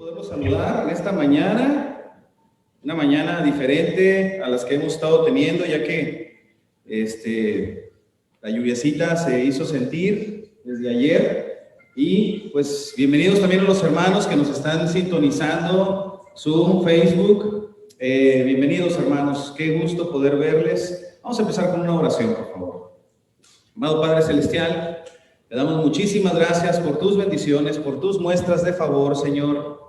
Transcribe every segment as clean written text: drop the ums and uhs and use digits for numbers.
Poderlos saludar en esta mañana, una mañana diferente a las que hemos estado teniendo, ya que la lluviacita se hizo sentir desde ayer. Y pues bienvenidos también a los hermanos que nos están sintonizando, Zoom, Facebook. Bienvenidos, hermanos, qué gusto poder verles. Vamos a empezar con una oración, por favor. Amado Padre Celestial, te damos muchísimas gracias por tus bendiciones, por tus muestras de favor, Señor.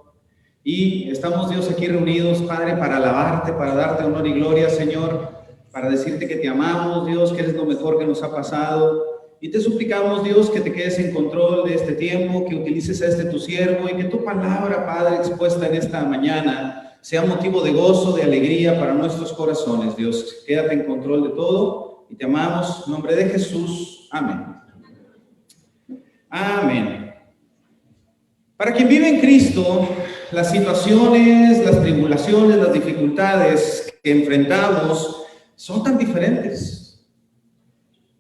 Y estamos, Dios, aquí reunidos, Padre, para alabarte, para darte honor y gloria, Señor, para decirte que te amamos, Dios, que eres lo mejor que nos ha pasado. Y te suplicamos, Dios, que te quedes en control de este tiempo, que utilices a tu siervo y que tu palabra, Padre, expuesta en esta mañana, sea motivo de gozo, de alegría para nuestros corazones, Dios. Quédate en control de todo y te amamos. En nombre de Jesús. Amén. Amén. Para quien vive en Cristo, las situaciones, las tribulaciones, las dificultades que enfrentamos son tan diferentes.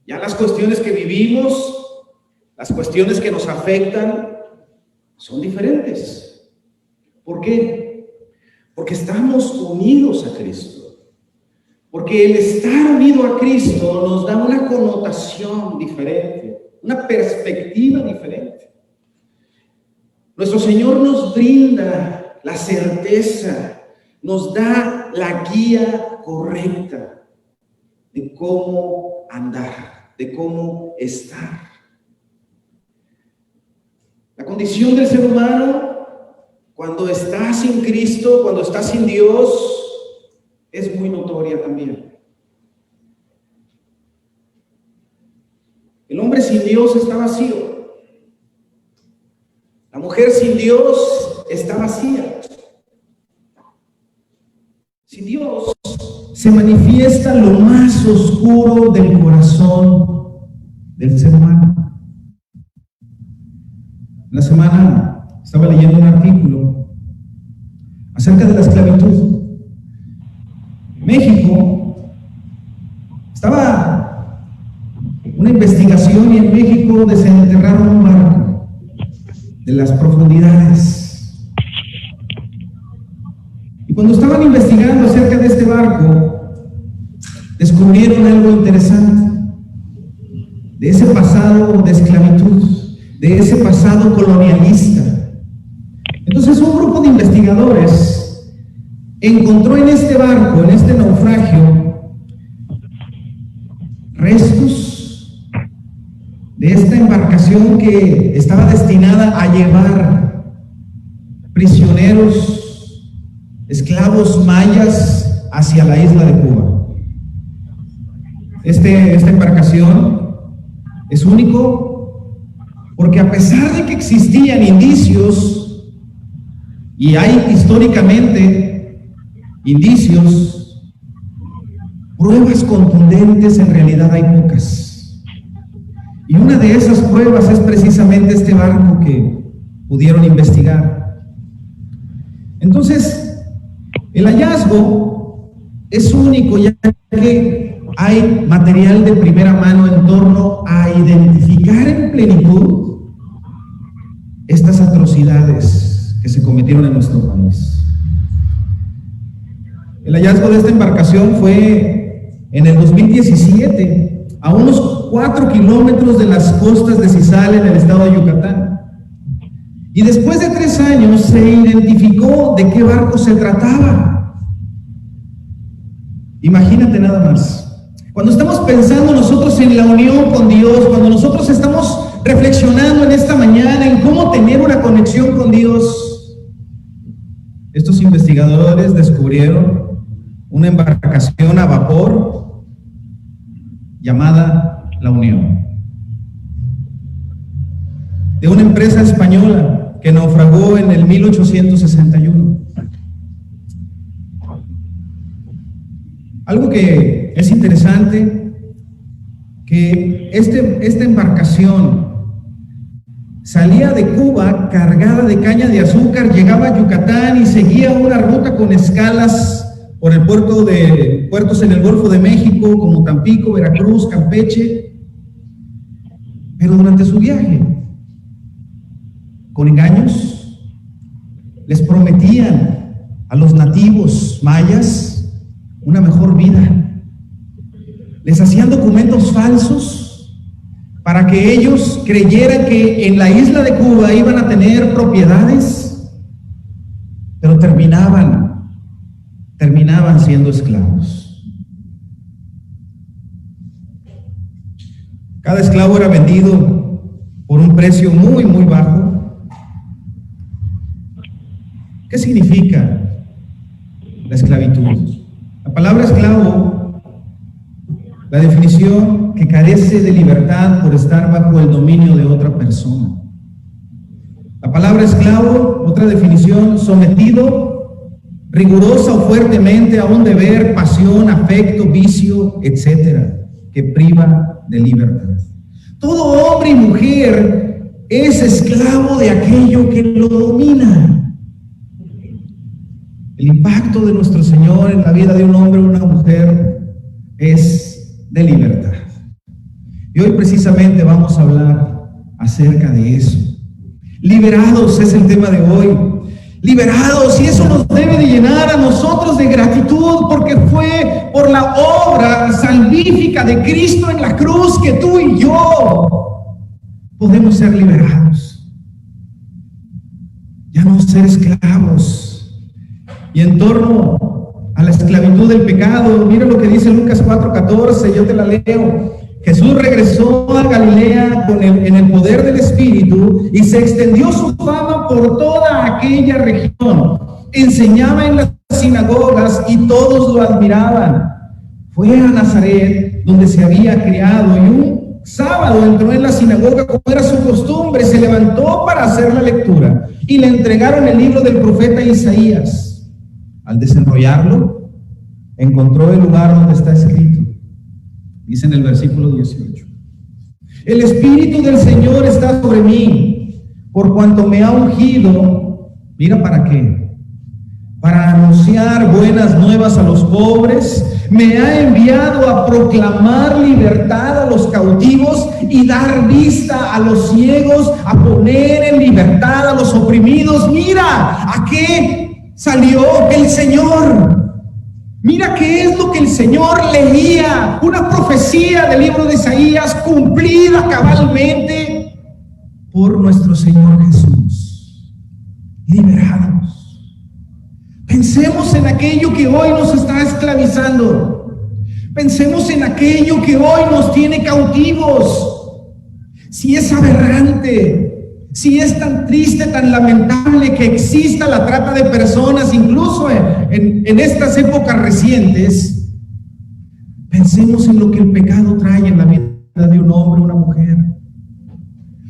Ya las cuestiones que vivimos, las cuestiones que nos afectan, son diferentes. ¿Por qué? Porque estamos unidos a Cristo. Porque el estar unido a Cristo nos da una connotación diferente, una perspectiva diferente. Nuestro Señor nos brinda la certeza, nos da la guía correcta de cómo andar, de cómo estar. La condición del ser humano, cuando está sin Cristo, cuando está sin Dios, es muy notoria también. El hombre sin Dios está vacío. La mujer sin Dios está vacía. Sin Dios se manifiesta lo más oscuro del corazón del ser humano. La semana estaba leyendo un artículo acerca de la esclavitud. México, estaba una investigación y en México desenterraron un barco de las profundidades. Y cuando estaban investigando acerca de este barco, descubrieron algo interesante, de ese pasado de esclavitud, de ese pasado colonialista. Entonces un grupo de investigadores encontró en este barco, en este naufragio, restos de esta embarcación que estaba destinada a llevar prisioneros, esclavos mayas hacia la isla de Cuba. Esta embarcación es único porque a pesar de que existían indicios, y hay históricamente indicios, pruebas contundentes, en realidad hay pocas. Y una de esas pruebas es precisamente este barco que pudieron investigar. Entonces, el hallazgo es único, ya que hay material de primera mano en torno a identificar en plenitud estas atrocidades que se cometieron en nuestro país. El hallazgo de esta embarcación fue en el 2017, a unos 4 kilómetros de las costas de Cizal, en el estado de Yucatán. Y después de 3 años se identificó de qué barco se trataba. Imagínate nada más. Cuando estamos pensando nosotros en la unión con Dios, cuando nosotros estamos reflexionando en esta mañana en cómo tener una conexión con Dios, estos investigadores descubrieron una embarcación a vapor llamada La Unión, de una empresa española que naufragó en el 1861. Algo que es interesante, que esta embarcación salía de Cuba cargada de caña de azúcar, llegaba a Yucatán y seguía una ruta con escalas por el puertos en el Golfo de México, como Tampico, Veracruz, Campeche. Pero durante su viaje, con engaños, les prometían a los nativos mayas una mejor vida. Les hacían documentos falsos para que ellos creyeran que en la isla de Cuba iban a tener propiedades, pero terminaban siendo esclavos. Cada esclavo era vendido por un precio muy, muy bajo. ¿Qué significa la esclavitud? La palabra esclavo, la definición que carece de libertad por estar bajo el dominio de otra persona. La palabra esclavo, otra definición, sometido rigurosa o fuertemente a un deber, pasión, afecto, vicio, etcétera, que priva de libertad. Todo hombre y mujer es esclavo de aquello que lo domina. El impacto de nuestro Señor en la vida de un hombre o una mujer es de libertad. Y hoy precisamente vamos a hablar acerca de eso. Liberados es el tema de hoy. Liberados, y eso nos debe de llenar a nosotros de gratitud, porque fue por la obra salvífica de Cristo en la cruz que tú y yo podemos ser liberados. Ya no ser esclavos. Y en torno a la esclavitud del pecado, mira lo que dice Lucas 4:14, yo te la leo. Jesús regresó a Galilea en el poder del Espíritu y se extendió su fama por toda aquella región. Enseñaba en las sinagogas y todos lo admiraban. Fue a Nazaret, donde se había criado, y un sábado entró en la sinagoga como era su costumbre. Se levantó para hacer la lectura y le entregaron el libro del profeta Isaías. Al desenrollarlo, encontró el lugar donde está escrito. Dice en el versículo 18: el Espíritu del Señor está sobre mí, por cuanto me ha ungido. Mira, ¿para qué? Para anunciar buenas nuevas a los pobres. Me ha enviado a proclamar libertad a los cautivos y dar vista a los ciegos, a poner en libertad a los oprimidos. Mira, ¿a qué salió el Señor? Mira qué es lo que el Señor leía, una profecía del libro de Isaías cumplida cabalmente por nuestro Señor Jesús. Liberados. Pensemos en aquello que hoy nos está esclavizando. Pensemos en aquello que hoy nos tiene cautivos. Si es aberrante, si es tan triste, tan lamentable que exista la trata de personas, incluso en estas épocas recientes, pensemos en lo que el pecado trae en la vida de un hombre o una mujer.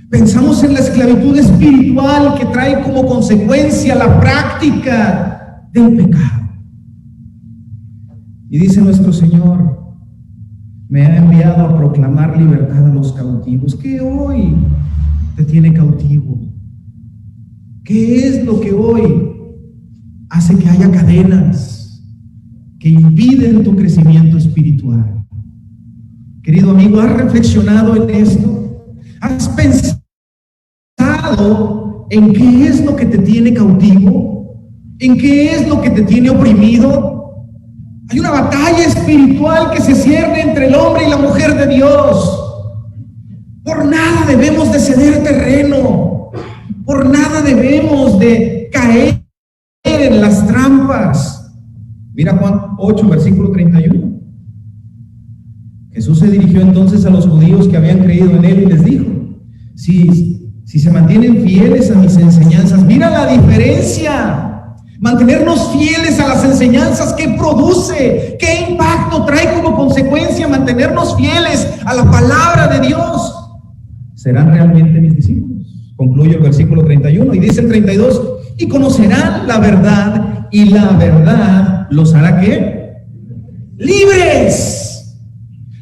Pensamos en la esclavitud espiritual que trae como consecuencia la práctica del pecado. Y dice nuestro Señor: me ha enviado a proclamar libertad a los cautivos. ¿Qué hoy te tiene cautivo? ¿Qué es lo que hoy hace que haya cadenas que impiden tu crecimiento espiritual? Querido amigo, ¿has reflexionado en esto? ¿Has pensado en qué es lo que te tiene cautivo? ¿En qué es lo que te tiene oprimido? Hay una batalla espiritual que se cierne entre el hombre y la mujer de Dios. Por nada debemos de ceder terreno, por nada debemos de caer en las trampas. Mira Juan 8, versículo 31. Jesús se dirigió entonces a los judíos que habían creído en él y les dijo: si se mantienen fieles a mis enseñanzas. Mira la diferencia. Mantenernos fieles a las enseñanzas, ¿qué produce? ¿Qué impacto trae como consecuencia mantenernos fieles a la palabra de Dios? Serán realmente mis discípulos. Concluye el versículo 31 y dice el 32: y conocerán la verdad, y la verdad los hará ¿qué? Libres.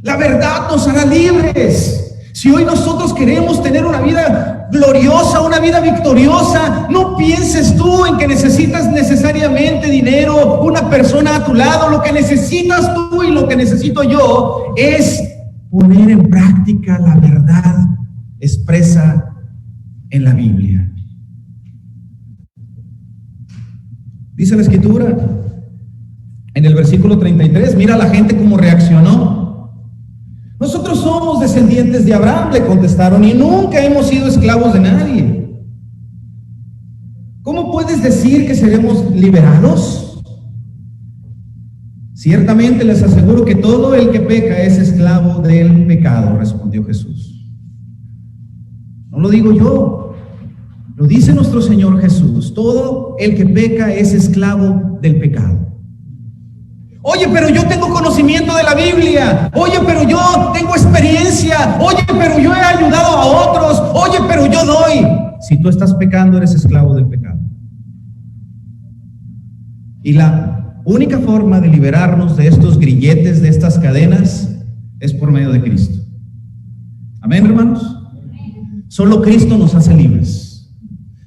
La verdad nos hará libres. Si hoy nosotros queremos tener una vida gloriosa, una vida victoriosa, no pienses tú en que necesitas necesariamente dinero, una persona a tu lado. Lo que necesitas tú y lo que necesito yo es poner en práctica la verdad expresa en la Biblia. Dice la Escritura, en el versículo 33, mira a la gente cómo reaccionó. Nosotros somos descendientes de Abraham, le contestaron, y nunca hemos sido esclavos de nadie. ¿Cómo puedes decir que seremos liberados? Ciertamente les aseguro que todo el que peca es esclavo del pecado, respondió Jesús. No lo digo yo, lo dice nuestro Señor Jesús. Todo el que peca es esclavo del pecado. Oye, pero yo tengo conocimiento de la Biblia. Oye, pero yo tengo experiencia. Oye, pero yo he ayudado a otros. Oye, pero yo doy. Si tú estás pecando, eres esclavo del pecado. Y la única forma de liberarnos de estos grilletes, de estas cadenas, es por medio de Cristo. Amén, hermanos. Solo Cristo nos hace libres.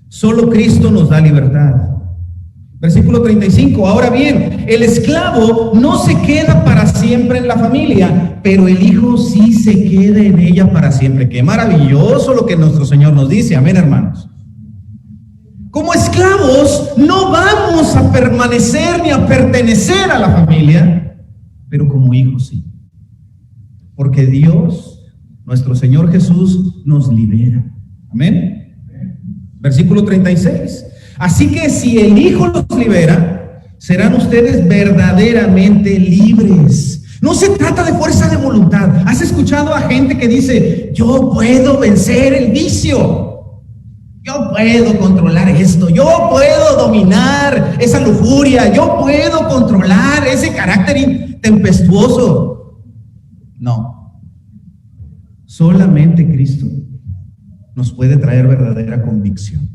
Solo Cristo nos da libertad. Versículo 35. Ahora bien, el esclavo no se queda para siempre en la familia, pero el hijo sí se queda en ella para siempre. Qué maravilloso lo que nuestro Señor nos dice. Amén, hermanos. Como esclavos no vamos a permanecer ni a pertenecer a la familia, pero como hijos sí. Porque Dios, nuestro Señor Jesús, nos libera. Amén. Versículo 36. Así que si el Hijo los libera, serán ustedes verdaderamente libres. No se trata de fuerza de voluntad. ¿Has escuchado a gente que dice, yo puedo vencer el vicio? Yo puedo controlar esto, yo puedo dominar esa lujuria, yo puedo controlar ese carácter tempestuoso. No, solamente Cristo nos puede traer verdadera convicción.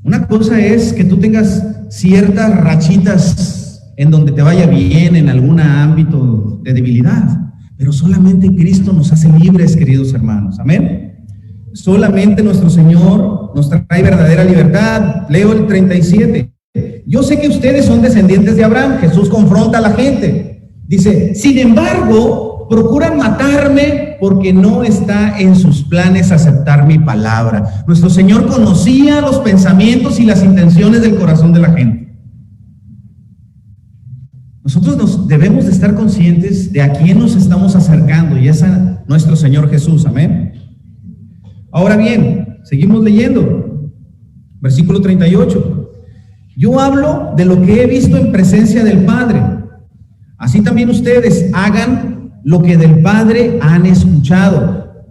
Una cosa es que tú tengas ciertas rachitas en donde te vaya bien en algún ámbito de debilidad, pero solamente Cristo nos hace libres, queridos hermanos. Amén. Solamente nuestro Señor nos trae verdadera libertad. Leo el 37. Yo sé que ustedes son descendientes de Abraham. Jesús confronta a la gente. Dice, sin embargo, procuran matarme porque no está en sus planes aceptar mi palabra. Nuestro Señor conocía los pensamientos y las intenciones del corazón de la gente. Nosotros debemos de estar conscientes de a quién nos estamos acercando, y es a nuestro Señor Jesús. Amén. Ahora bien, seguimos leyendo. Versículo 38. Yo hablo de lo que he visto en presencia del Padre. Así también ustedes hagan lo que del Padre han escuchado.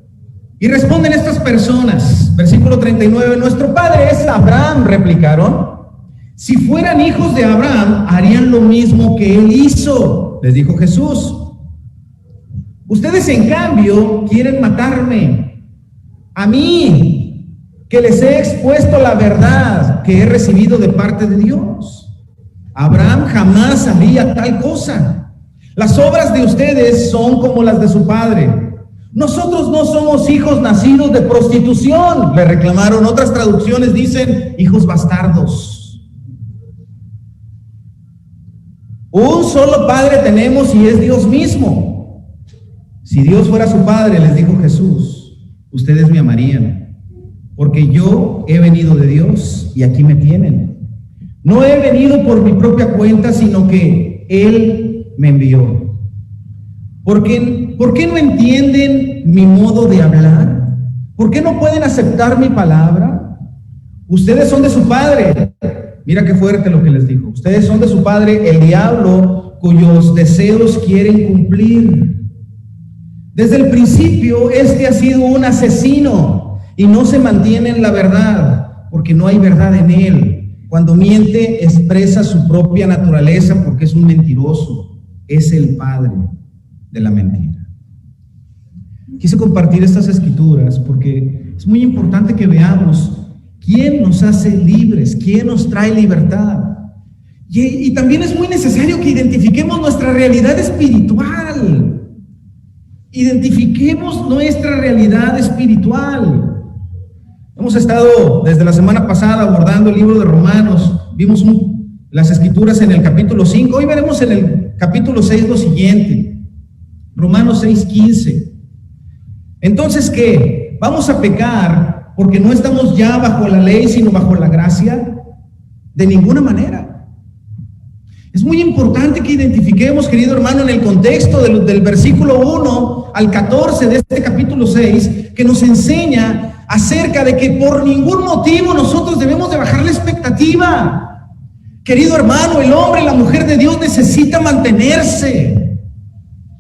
Y responden estas personas. Versículo 39. Nuestro padre es Abraham, replicaron. Si fueran hijos de Abraham, harían lo mismo que él hizo, les dijo Jesús. Ustedes, en cambio, quieren matarme. A mí, que les he expuesto la verdad que he recibido de parte de Dios. Abraham jamás haría tal cosa. Las obras de ustedes son como las de su padre. Nosotros no somos hijos nacidos de prostitución, le reclamaron. Otras traducciones dicen hijos bastardos. Un solo padre tenemos y es Dios mismo. Si Dios fuera su padre, les dijo Jesús, ustedes me amarían, porque yo he venido de Dios y aquí me tienen. No he venido por mi propia cuenta, sino que Él me envió. ¿Por qué no entienden mi modo de hablar? ¿Por qué no pueden aceptar mi palabra? Ustedes son de su padre. Mira qué fuerte lo que les dijo. Ustedes son de su padre, el diablo, cuyos deseos quieren cumplir. Desde el principio, este ha sido un asesino y no se mantiene en la verdad, porque no hay verdad en él. Cuando miente, expresa su propia naturaleza, porque es un mentiroso. Es el padre de la mentira. Quise compartir estas escrituras porque es muy importante que veamos quién nos hace libres, quién nos trae libertad. Y también es muy necesario que identifiquemos nuestra realidad espiritual. Identifiquemos nuestra realidad espiritual. Hemos estado desde la semana pasada abordando el libro de Romanos. Vimos las escrituras en el capítulo 5. Hoy veremos en el capítulo 6 lo siguiente. Romanos 6:15. Entonces, ¿qué? ¿Vamos a pecar porque no estamos ya bajo la ley, sino bajo la gracia? De ninguna manera. Es muy importante que identifiquemos, querido hermano, en el contexto del versículo 1 al 14 de este capítulo 6, que nos enseña acerca de que por ningún motivo nosotros debemos de bajar la expectativa. Querido hermano, el hombre y la mujer de Dios necesita mantenerse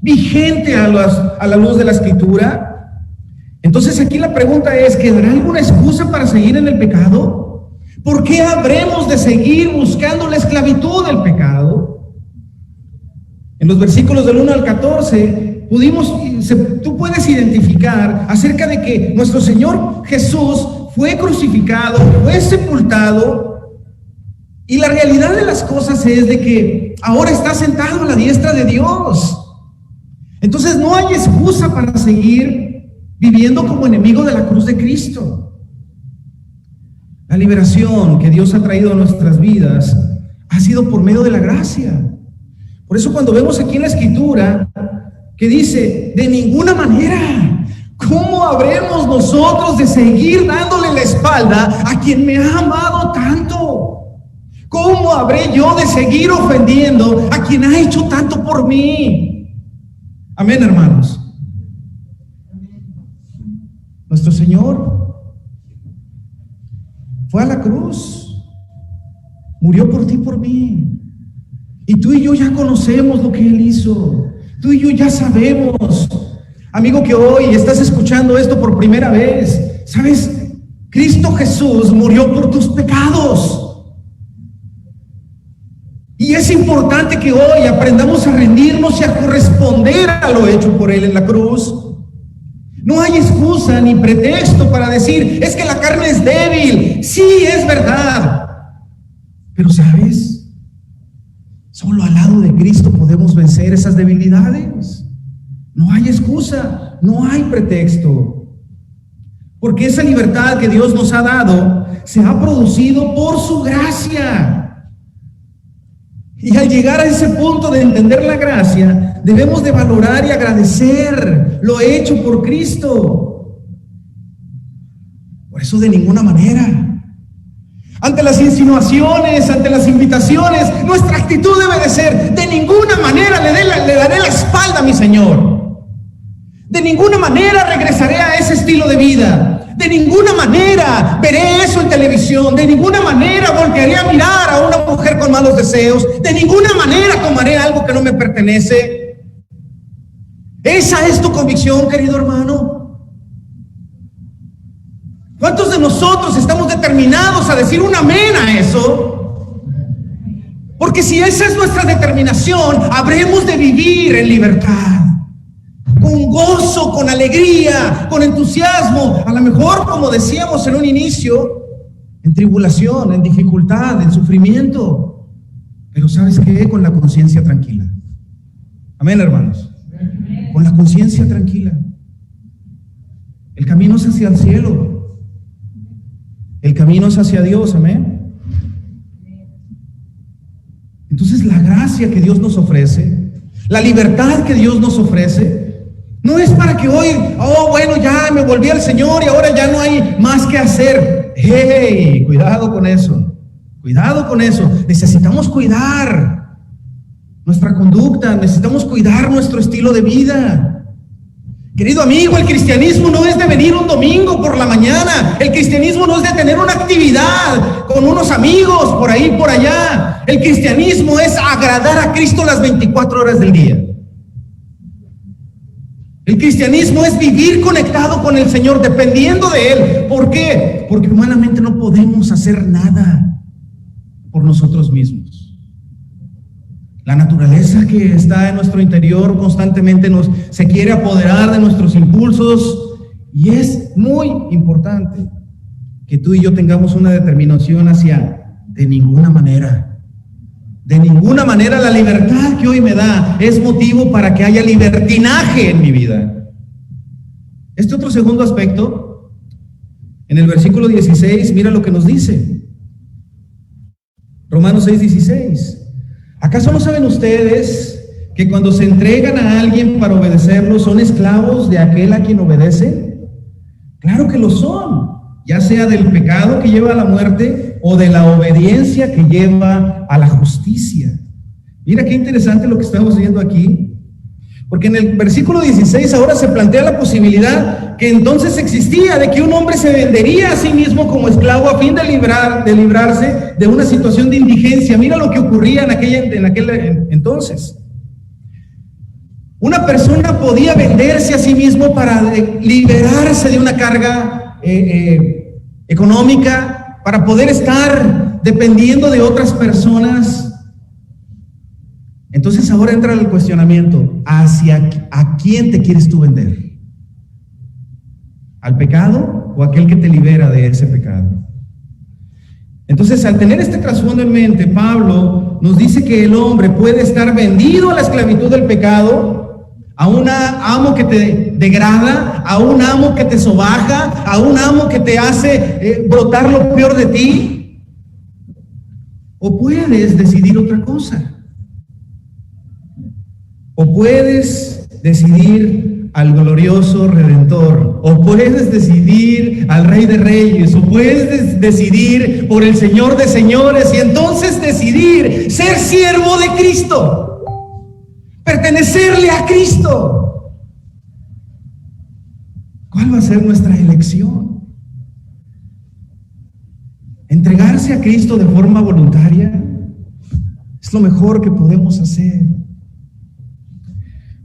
vigente a la luz de la Escritura. Entonces aquí la pregunta es, ¿quedará alguna excusa para seguir en el pecado? ¿Por qué habremos de seguir buscando la esclavitud del pecado? En los versículos del 1 al 14 tú puedes identificar acerca de que nuestro Señor Jesús fue crucificado, fue sepultado, y la realidad de las cosas es de que ahora está sentado a la diestra de Dios. Entonces no hay excusa para seguir viviendo como enemigo de la cruz de Cristo. La liberación que Dios ha traído a nuestras vidas ha sido por medio de la gracia. Por eso cuando vemos aquí en la Escritura que dice, de ninguna manera, ¿cómo habremos nosotros de seguir dándole la espalda a quien me ha amado tanto? ¿Cómo habré yo de seguir ofendiendo a quien ha hecho tanto por mí? Amén, hermanos. Nuestro Señor fue a la cruz, murió por ti y por mí. Y tú y yo ya conocemos lo que Él hizo. Tú y yo ya sabemos. Amigo que hoy estás escuchando esto por primera vez, ¿sabes? Cristo Jesús murió por tus pecados. Y es importante que hoy aprendamos a rendirnos y a corresponder a lo hecho por Él en la cruz. No hay excusa ni pretexto para decir, es que la carne es débil. Sí, es verdad. Pero ¿sabes? Solo al lado de Cristo podemos vencer esas debilidades. No hay excusa, no hay pretexto. Porque esa libertad que Dios nos ha dado se ha producido por su gracia. Y al llegar a ese punto de entender la gracia, debemos de valorar y agradecer lo hecho por Cristo. Por eso de ninguna manera. Ante las insinuaciones, ante las invitaciones, nuestra actitud debe de ser, de ninguna manera le daré la espalda a mi Señor. De ninguna manera regresaré a ese estilo de vida. De ninguna manera veré eso en televisión. De ninguna manera voltearé a mirar a una mujer con malos deseos. De ninguna manera tomaré algo que no me pertenece. ¿Esa es tu convicción, querido hermano? ¿Cuántos de nosotros estamos determinados a decir un amén a eso? Porque si esa es nuestra determinación, habremos de vivir en libertad. Con gozo, con alegría, con entusiasmo, a lo mejor, como decíamos en un inicio, en tribulación, en dificultad, en sufrimiento, pero ¿sabes qué? Con la conciencia tranquila. Amén, hermanos. Con la conciencia tranquila. El camino es hacia el cielo. El camino es hacia Dios, amén. Entonces la gracia que Dios nos ofrece, la libertad que Dios nos ofrece, no es para que hoy, bueno, ya me volví al Señor y ahora ya no hay más que hacer. ¡Hey! Cuidado con eso. Cuidado con eso. Necesitamos cuidar nuestra conducta, necesitamos cuidar nuestro estilo de vida. Querido amigo, el cristianismo no es de venir un domingo por la mañana. El cristianismo no es de tener una actividad con unos amigos por ahí, por allá. El cristianismo es agradar a Cristo las 24 horas del día. El cristianismo es vivir conectado con el Señor, dependiendo de Él. ¿Por qué? Porque humanamente no podemos hacer nada por nosotros mismos. La naturaleza que está en nuestro interior constantemente se quiere apoderar de nuestros impulsos, y es muy importante que tú y yo tengamos una determinación hacia de ninguna manera. De ninguna manera la libertad que hoy me da es motivo para que haya libertinaje en mi vida. Este otro segundo aspecto, en el versículo 16, mira lo que nos dice. Romanos 6:16. ¿Acaso no saben ustedes que cuando se entregan a alguien para obedecerlo son esclavos de aquel a quien obedece? Claro que lo son, ya sea del pecado que lleva a la muerte o de la obediencia que lleva a la justicia. Mira qué interesante lo que estamos viendo aquí. Porque en el versículo 16 ahora se plantea la posibilidad que entonces existía de que un hombre se vendería a sí mismo como esclavo a fin de librarse de una situación de indigencia. Mira lo que ocurría en aquel entonces. Una persona podía venderse a sí mismo para liberarse de una carga económica, para poder estar dependiendo de otras personas. Entonces ahora entra el cuestionamiento: ¿a quién te quieres tú vender? ¿Al pecado o a aquel que te libera de ese pecado? Entonces, al tener este trasfondo en mente, Pablo nos dice que el hombre puede estar vendido a la esclavitud del pecado, a un amo que te degrada, a un amo que te sobaja, a un amo que te hace brotar lo peor de ti, o puedes decidir otra cosa. O puedes decidir al glorioso Redentor, o puedes decidir al Rey de Reyes, o puedes decidir por el Señor de Señores, y entonces decidir ser siervo de Cristo, pertenecerle a Cristo. ¿Cuál va a ser nuestra elección? Entregarse a Cristo de forma voluntaria es lo mejor que podemos hacer.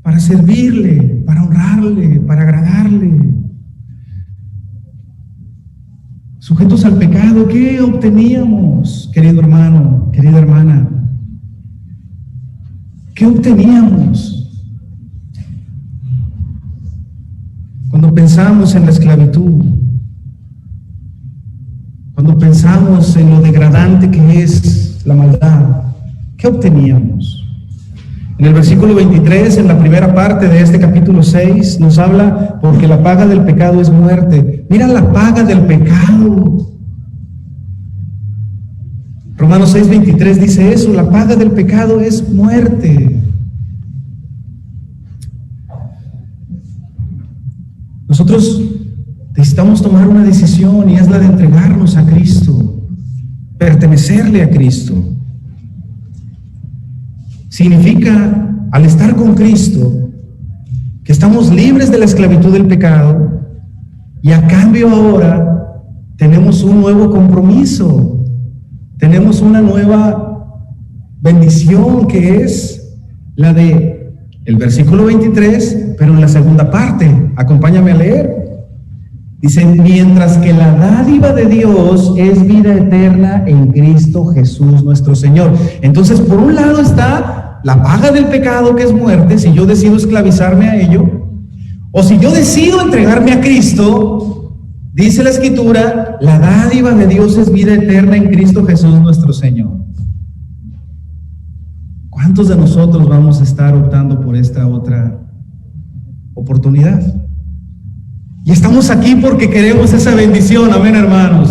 Para servirle, para honrarle, para agradarle. Sujetos al pecado, ¿qué obteníamos, querido hermano, querida hermana? ¿Qué obteníamos? Cuando pensamos en la esclavitud, cuando pensamos en lo degradante que es la maldad, ¿qué obteníamos? En el versículo 23, en la primera parte de este capítulo 6, nos habla porque la paga del pecado es muerte. Mira la paga del pecado. Romanos 6:23 dice eso, la paga del pecado es muerte. Nosotros necesitamos tomar una decisión, y es la de entregarnos a Cristo, pertenecerle a Cristo. Significa, al estar con Cristo, que estamos libres de la esclavitud del pecado, y a cambio ahora tenemos un nuevo compromiso, tenemos una nueva bendición, que es la de el versículo 23, pero en la segunda parte. Acompáñame a leer. Dice: mientras que la dádiva de Dios es vida eterna en Cristo Jesús nuestro Señor. Entonces, por un lado está la paga del pecado, que es muerte, si yo decido esclavizarme a ello, o si yo decido entregarme a Cristo. Dice la Escritura: la dádiva de Dios es vida eterna en Cristo Jesús nuestro Señor. ¿Cuántos de nosotros vamos a estar optando por esta otra oportunidad? Y estamos aquí porque queremos esa bendición, amén, hermanos.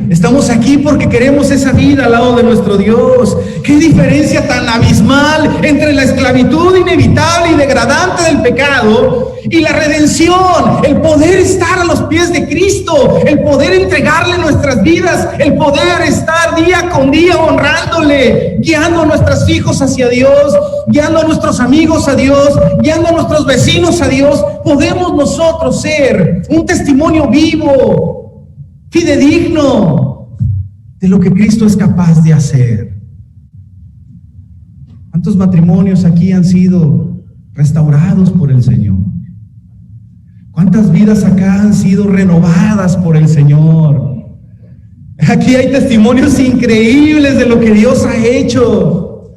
Estamos aquí porque queremos esa vida al lado de nuestro Dios. Qué diferencia tan abismal entre la esclavitud inevitable y degradante del pecado y la redención, el poder estar a los pies de Cristo, el poder entregarle nuestras vidas, el poder estar día con día honrándole, guiando a nuestros hijos hacia Dios, guiando a nuestros amigos a Dios, guiando a nuestros vecinos a Dios. Podemos nosotros ser un testimonio vivo, fidedigno de lo que Cristo es capaz de hacer. ¿Cuántos matrimonios aquí han sido restaurados por el Señor? ¿Cuántas vidas acá han sido renovadas por el Señor? Aquí hay testimonios increíbles de lo que Dios ha hecho,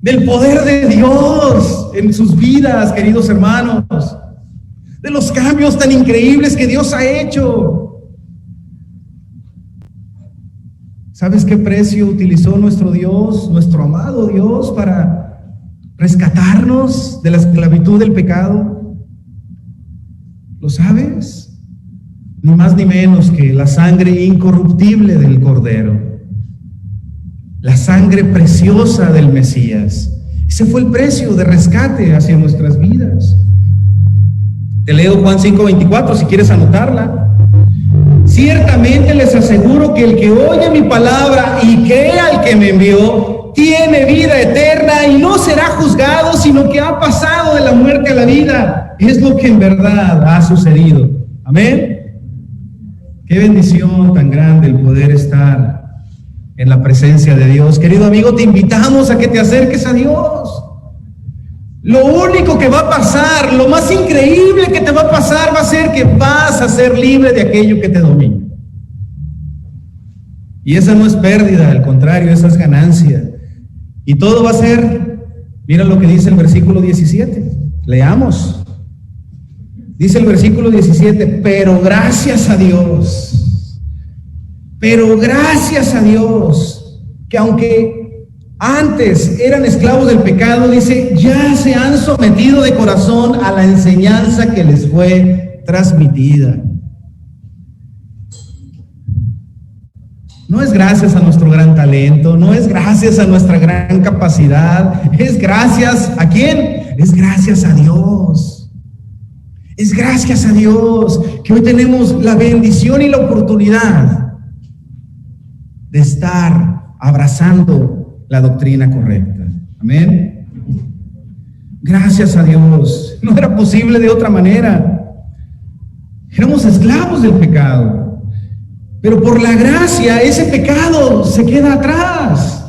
del poder de Dios en sus vidas, queridos hermanos, de los cambios tan increíbles que Dios ha hecho. ¿Sabes qué precio utilizó nuestro Dios, nuestro amado Dios, para rescatarnos de la esclavitud del pecado? ¿Lo sabes? Ni más ni menos que la sangre incorruptible del Cordero, la sangre preciosa del Mesías. Ese fue el precio de rescate hacia nuestras vidas. Te leo Juan 5:24 si quieres anotarla. Ciertamente les aseguro que el que oye mi palabra y cree al que me envió, tiene vida eterna y no será juzgado, sino que ha pasado de la muerte a la vida. Es lo que en verdad ha sucedido. Amén. Qué bendición tan grande el poder estar en la presencia de Dios. Querido amigo, te invitamos a que te acerques a Dios. Lo único que va a pasar, lo más increíble que te va a pasar, va a ser que vas a ser libre de aquello que te domina. Y esa no es pérdida, al contrario, esa es ganancia. Y todo va a ser, mira lo que dice el versículo 17. Leamos. Dice el versículo 17, pero gracias a Dios, que aunque antes eran esclavos del pecado, dice, ya se han sometido de corazón a la enseñanza que les fue transmitida. No es gracias a nuestro gran talento, no es gracias a nuestra gran capacidad, es gracias ¿a quién? Es gracias a Dios. Es gracias a Dios que hoy tenemos la bendición y la oportunidad de estar abrazando la doctrina correcta. Amén. Gracias a Dios. No era posible de otra manera. Éramos esclavos del pecado. Pero por la gracia, ese pecado se queda atrás.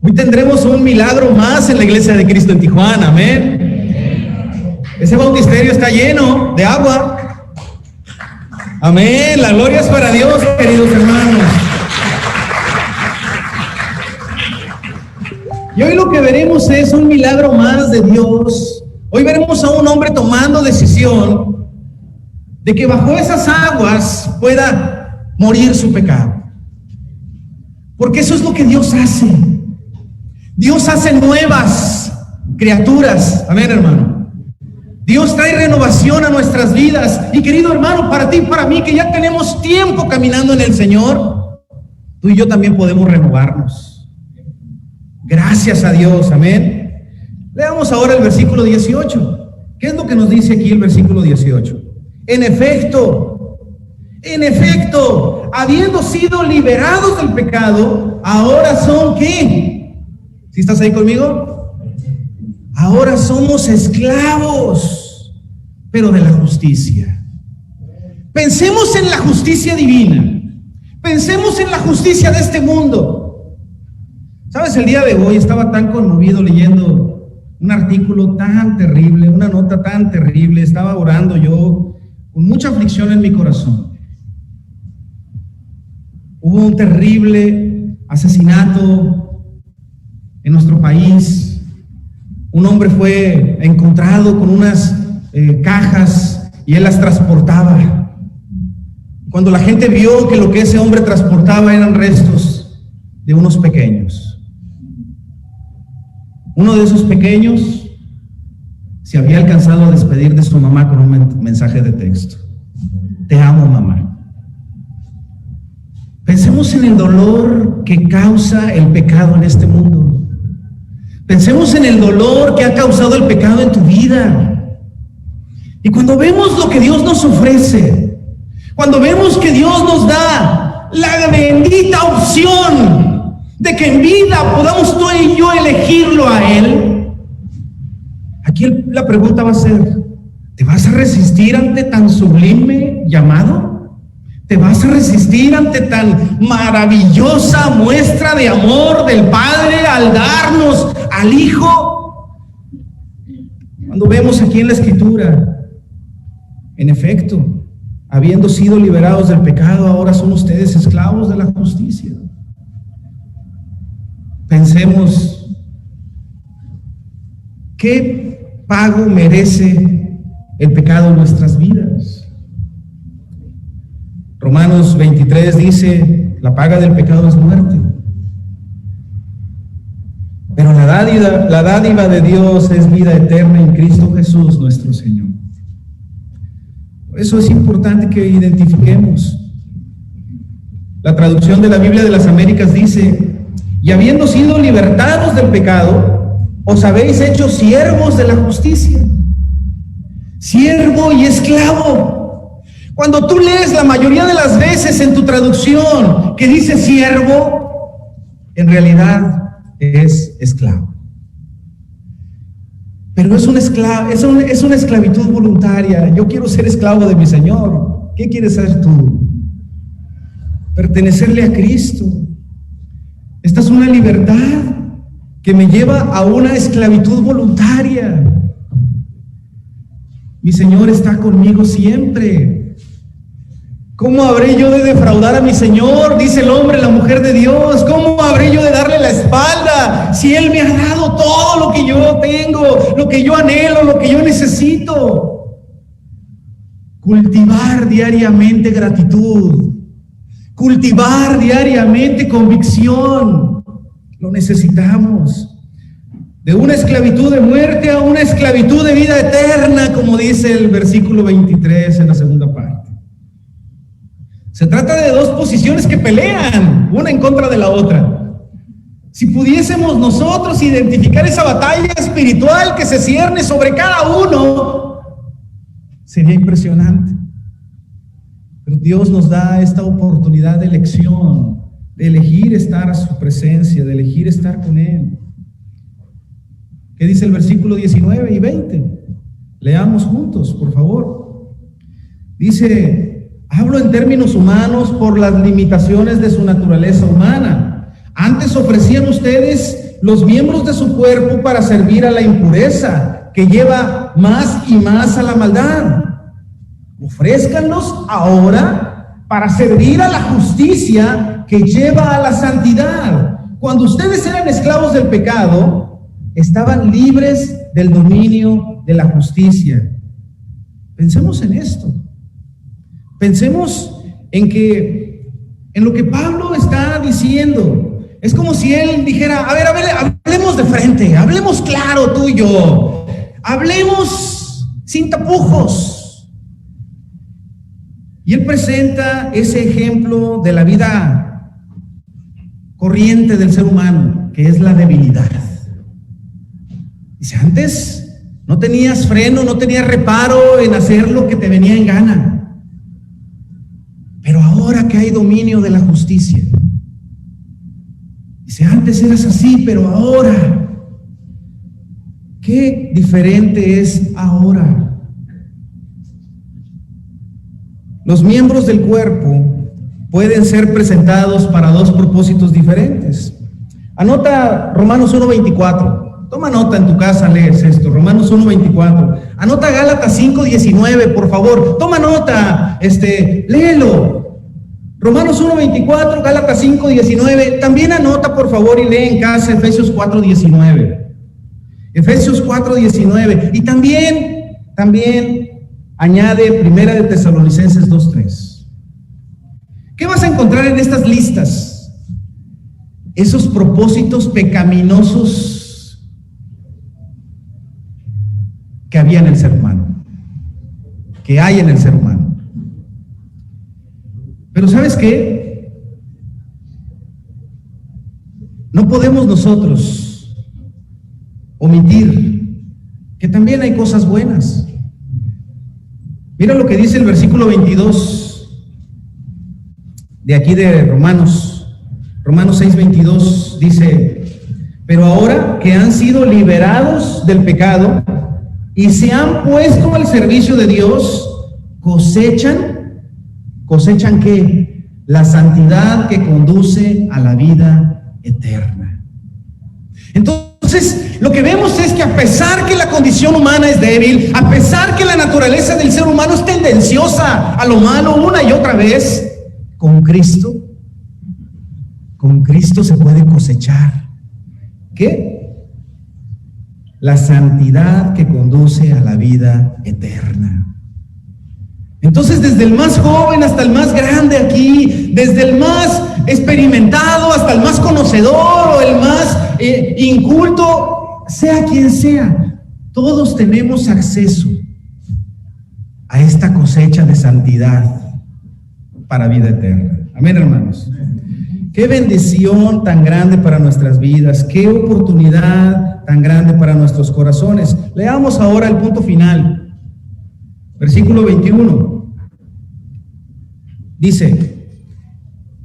Hoy tendremos un milagro más en la Iglesia de Cristo en Tijuana. Amén. Ese bautisterio está lleno de agua. Amén. La gloria es para Dios, queridos hermanos. Y hoy lo que veremos es un milagro más de Dios. Hoy veremos a un hombre tomando decisión de que bajo esas aguas pueda morir su pecado. Porque eso es lo que Dios hace. Dios hace nuevas criaturas. Amén, hermano. Dios trae renovación a nuestras vidas. Y querido hermano, para ti y para mí, que ya tenemos tiempo caminando en el Señor, tú y yo también podemos renovarnos. Gracias a Dios, amén. Leamos ahora el versículo 18. ¿Qué es lo que nos dice aquí el versículo 18? En efecto, habiendo sido liberados del pecado, ahora son ¿qué? ¿Sí estás ahí conmigo? Ahora somos esclavos, pero de la justicia. Pensemos en la justicia divina. Pensemos en la justicia de este mundo. ¿Sabes? El día de hoy estaba tan conmovido leyendo un artículo tan terrible, una nota tan terrible. Estaba orando yo con mucha aflicción en mi corazón. Hubo un terrible asesinato en nuestro país. Un hombre fue encontrado con unas cajas y él las transportaba. Cuando la gente vio que lo que ese hombre transportaba eran restos de unos pequeños. Uno de esos pequeños se había alcanzado a despedir de su mamá con un mensaje de texto. Te amo, mamá. Pensemos en el dolor que causa el pecado en este mundo. Pensemos en el dolor que ha causado el pecado en tu vida. Y cuando vemos lo que Dios nos ofrece, cuando vemos que Dios nos da la bendita opción de que en vida podamos tú y yo elegirlo a Él, aquí la pregunta va a ser, ¿te vas a resistir ante tan sublime llamado? ¿Te vas a resistir ante tan maravillosa muestra de amor del Padre al darnos al Hijo? Cuando vemos aquí en la Escritura, en efecto, habiendo sido liberados del pecado, ahora son ustedes esclavos de la justicia. Pensemos, ¿qué pago merece el pecado en nuestras vidas? Romanos 23 dice, la paga del pecado es muerte. Pero la dádiva de Dios es vida eterna en Cristo Jesús nuestro Señor. Por eso es importante que identifiquemos. La traducción de la Biblia de las Américas dice, y habiendo sido libertados del pecado, os habéis hecho siervos de la justicia. Siervo y esclavo. Cuando tú lees la mayoría de las veces en tu traducción que dice siervo, en realidad es esclavo. Pero es una esclavitud voluntaria. Yo quiero ser esclavo de mi Señor. ¿Qué quieres ser tú? Pertenecerle a Cristo. Esta es una libertad que me lleva a una esclavitud voluntaria. Mi Señor está conmigo siempre. ¿Cómo habré yo de defraudar a mi Señor? Dice el hombre, la mujer de Dios. ¿Cómo habré yo de darle la espalda si Él me ha dado todo lo que yo tengo, lo que yo anhelo, lo que yo necesito? Cultivar diariamente gratitud. Cultivar diariamente convicción. Lo necesitamos. De una esclavitud de muerte a una esclavitud de vida eterna, como dice el versículo 23 en la segunda parte. Se trata de dos posiciones que pelean, una en contra de la otra. Si pudiésemos nosotros identificar esa batalla espiritual que se cierne sobre cada uno, sería impresionante. Pero Dios nos da esta oportunidad de elección, de elegir estar a su presencia, de elegir estar con Él. ¿Qué dice el versículo 19 y 20? Leamos juntos, por favor. Dice: hablo en términos humanos por las limitaciones de su naturaleza humana. Antes ofrecían ustedes los miembros de su cuerpo para servir a la impureza, que lleva más y más a la maldad. Ofrézcanlos ahora para servir a la justicia, que lleva a la santidad. Cuando ustedes eran esclavos del pecado, estaban libres del dominio de la justicia. Pensemos en esto. Pensemos en lo que Pablo está diciendo. Es como si él dijera: a ver, hablemos de frente, hablemos claro tú y yo, hablemos sin tapujos. Y él presenta ese ejemplo de la vida corriente del ser humano, que es la debilidad. Dice: antes no tenías freno, no tenías reparo en hacer lo que te venía en gana. Pero ahora que hay dominio de la justicia, dice: antes eras así, pero ahora, qué diferente es ahora. Los miembros del cuerpo pueden ser presentados para dos propósitos diferentes. Anota Romanos 1:24. Toma nota en tu casa, lees esto, Romanos 1:24. Anota Gálatas 5:19, por favor. Toma nota, léelo. Romanos 1:24, Gálatas 5:19. También anota, por favor, y lee en casa Efesios 4:19. Efesios 4:19. Y también añade Primera de Tesalonicenses 2:3. ¿Qué vas a encontrar en estas listas? Esos propósitos pecaminosos que había en el ser humano, que hay en el ser humano. Pero ¿sabes qué? No podemos nosotros omitir que también hay cosas buenas. Mira lo que dice el versículo 22 de aquí de Romanos 6:22, dice: pero ahora que han sido liberados del pecado y se han puesto al servicio de Dios, ¿cosechan qué? La santidad que conduce a la vida eterna. Entonces, lo que vemos es que a pesar que la condición humana es débil, a pesar que la naturaleza del ser humano es tendenciosa a lo malo una y otra vez, con Cristo se puede cosechar. ¿Qué? La santidad que conduce a la vida eterna. Entonces, desde el más joven hasta el más grande aquí, desde el más experimentado hasta el más conocedor o el más inculto, sea quien sea, todos tenemos acceso a esta cosecha de santidad para vida eterna. Amén, hermanos. Qué bendición tan grande para nuestras vidas, qué oportunidad tan grande para nuestros corazones. Leamos ahora el punto final, versículo 21. Dice,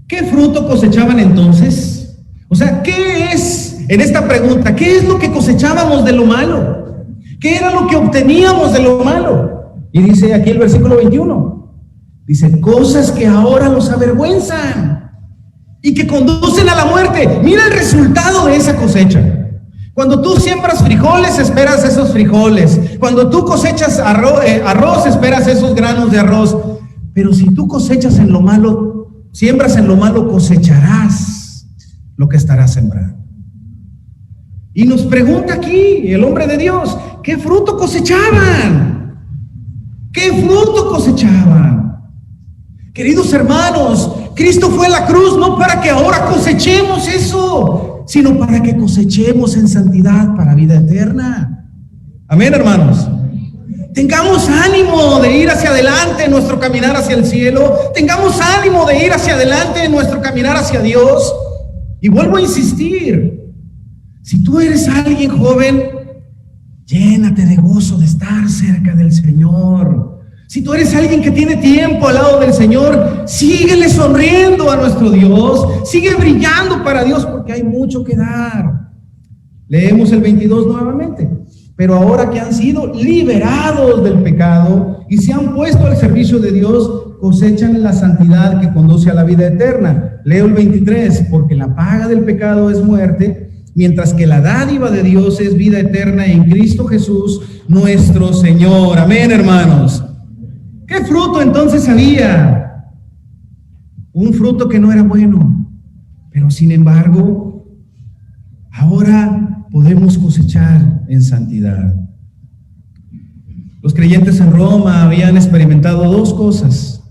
¿qué fruto cosechaban entonces? O sea, ¿qué es, en esta pregunta, qué es lo que cosechábamos de lo malo? ¿Qué era lo que obteníamos de lo malo? Y dice aquí el versículo 21, dice, cosas que ahora los avergüenzan y que conducen a la muerte. Mira el resultado de esa cosecha. Cuando tú siembras frijoles, esperas esos frijoles. Cuando tú cosechas arroz, esperas esos granos de arroz. Pero si tú cosechas en lo malo, siembras en lo malo, cosecharás lo que estarás sembrando. Y nos pregunta aquí el hombre de Dios, ¿qué fruto cosechaban? ¿Qué fruto cosechaban? Queridos hermanos, Cristo fue a la cruz no para que ahora cosechemos eso, sino para que cosechemos en santidad para vida eterna. Amén, hermanos. Tengamos ánimo de ir hacia adelante en nuestro caminar hacia el cielo. Tengamos ánimo de ir hacia adelante en nuestro caminar hacia Dios. Y vuelvo a insistir, si tú eres alguien joven, llénate de gozo de estar cerca del Señor. Si tú eres alguien que tiene tiempo al lado del Señor, síguele sonriendo a nuestro Dios, sigue brillando para Dios, porque hay mucho que dar. Leemos el 22 nuevamente. Pero ahora que han sido liberados del pecado y se han puesto al servicio de Dios, cosechan la santidad que conduce a la vida eterna. Leo el 23, porque la paga del pecado es muerte, mientras que la dádiva de Dios es vida eterna en Cristo Jesús, nuestro Señor. Amén, hermanos. ¿Qué fruto entonces había? Un fruto que no era bueno, pero sin embargo, ahora podemos cosechar en santidad. Los creyentes en Roma habían experimentado dos cosas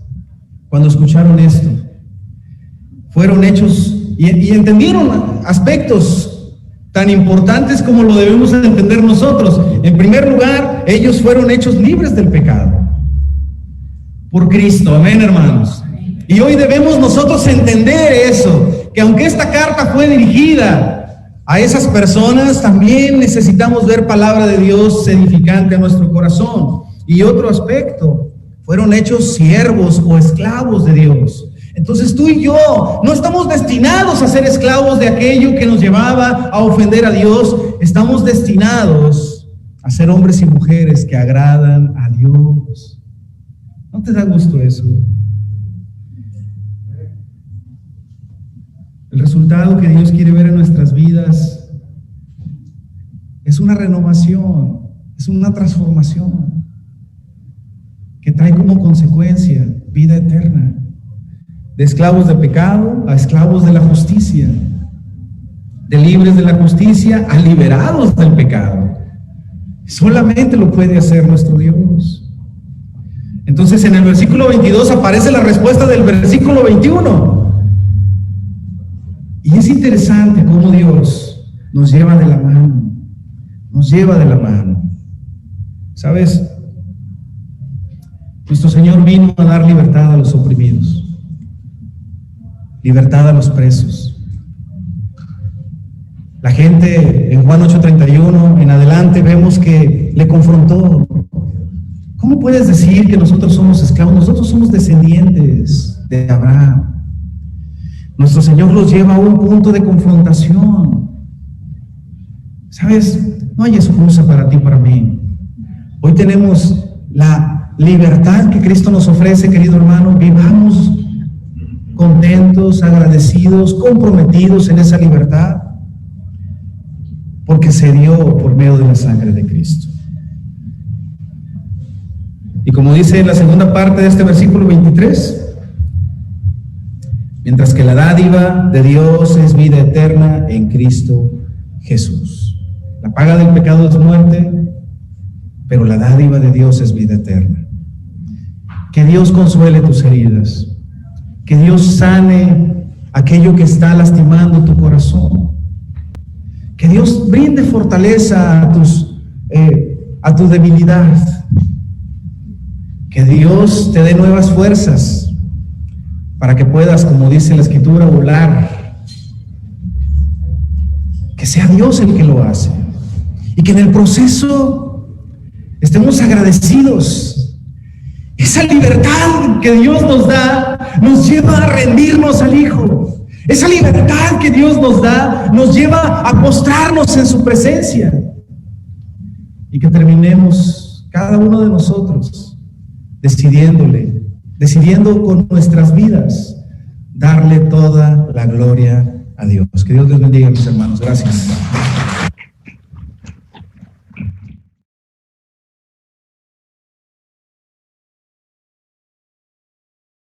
cuando escucharon esto. Fueron hechos y entendieron aspectos tan importantes como lo debemos de entender nosotros. En primer lugar, ellos fueron hechos libres del pecado por Cristo. Amén, hermanos. Y hoy debemos nosotros entender eso, que aunque esta carta fue dirigida a esas personas, también necesitamos ver palabra de Dios edificante a nuestro corazón. Y otro aspecto, fueron hechos siervos o esclavos de Dios. Entonces tú y yo no estamos destinados a ser esclavos de aquello que nos llevaba a ofender a Dios. Estamos destinados a ser hombres y mujeres que agradan a Dios. ¿No te da gusto eso? El resultado que Dios quiere ver en nuestras vidas es una renovación, es una transformación que trae como consecuencia vida eterna, de esclavos de pecado a esclavos de la justicia, de libres de la justicia a liberados del pecado. Solamente lo puede hacer nuestro Dios. Entonces en el versículo 22 aparece la respuesta del versículo 21. Y es interesante cómo Dios nos lleva de la mano, nos lleva de la mano. ¿Sabes? Nuestro Señor vino a dar libertad a los oprimidos, libertad a los presos. La gente en Juan 8:31 en adelante vemos que le confrontó. ¿Cómo puedes decir que nosotros somos esclavos? Nosotros somos descendientes de Abraham. Nuestro Señor los lleva a un punto de confrontación. ¿Sabes? No hay excusa para ti, para mí. Hoy tenemos la libertad que Cristo nos ofrece, querido hermano. Vivamos contentos, agradecidos, comprometidos en esa libertad, porque se dio por medio de la sangre de Cristo. Y como dice la segunda parte de este versículo 23, mientras que la dádiva de Dios es vida eterna en Cristo Jesús. La paga del pecado es muerte, pero la dádiva de Dios es vida eterna. Que Dios consuele tus heridas, que Dios sane aquello que está lastimando tu corazón, que Dios brinde fortaleza a tu debilidad, que Dios te dé nuevas fuerzas para que puedas, como dice la Escritura, volar. Que sea Dios el que lo hace. Y que en el proceso estemos agradecidos. Esa libertad que Dios nos da nos lleva a rendirnos al Hijo. Esa libertad que Dios nos da nos lleva a postrarnos en su presencia. Y que terminemos cada uno de nosotros decidiendo con nuestras vidas darle toda la gloria a Dios. Que Dios les bendiga, mis hermanos. Gracias.